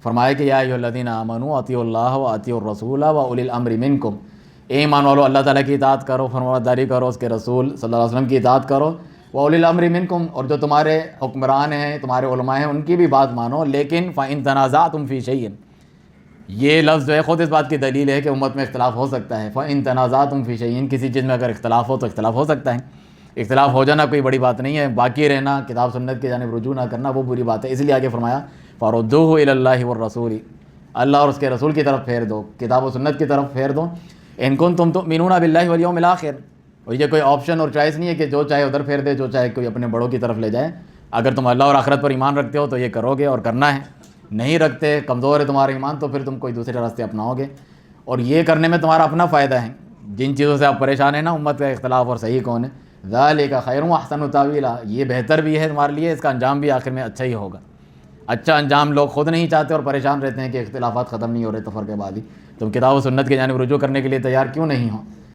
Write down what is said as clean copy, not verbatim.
فرمایا کہ یا ایھا الذین آمنوا اطیعوا اللہ و اطیعوا الرسول و اولی الامر منکم، اے ایمان والو اللہ تعالیٰ کی اطاعت کرو، فرمانبرداری کرو، اس کے رسول صلی اللہ علیہ وسلم کی اطاعت کرو، و اولی الامر منکم، اور جو تمہارے حکمران ہیں، تمہارے علماء ہیں، ان کی بھی بات مانو، لیکن فإن تنازعتم فی شیء، یہ لفظ جو ہے خود اس بات کی دلیل ہے کہ امت میں اختلاف ہو سکتا ہے۔ فإن تنازعتم فی شیء، کسی چیز میں اگر اختلاف ہو تو اختلاف ہو سکتا ہے، اختلاف ہو جانا کوئی بڑی بات نہیں ہے، باقی رہنا، کتاب سنت کی جانب رجوع نہ کرنا وہ بری بات ہے۔ اس لیے آگے فرمایا فردوہ الی اللہ والرسول، اللہ اور اس کے رسول کی طرف پھیر دو، کتاب و سنت کی طرف پھیر دو۔ ان کنتم تؤمنون باللہ والیوم الآخر، اور یہ کوئی آپشن اور چوائس نہیں ہے کہ جو چاہے ادھر پھیر دے، جو چاہے کوئی اپنے بڑوں کی طرف لے جائے۔ اگر تم اللہ اور آخرت پر ایمان رکھتے ہو تو یہ کرو گے اور کرنا ہے، نہیں رکھتے، کمزور ہے تمہارا ایمان، تو پھر تم کوئی دوسرے راستے اپناؤ گے، اور یہ کرنے میں تمہارا اپنا فائدہ ہے۔ جن چیزوں سے آپ پریشان ہیں نا، امت کا اختلاف اور صحیح کون ہے، ذالک خیر واحسن تاویلا، یہ بہتر بھی ہے تمہارے لیے، اس کا انجام بھی آخر میں اچھا ہی ہوگا۔ اچھا انجام لوگ خود نہیں چاہتے اور پریشان رہتے ہیں کہ اختلافات ختم نہیں ہو رہے تفرقے بعد ہی، تم کتاب و سنت کی جانب رجوع کرنے کے لیے تیار کیوں نہیں ہو؟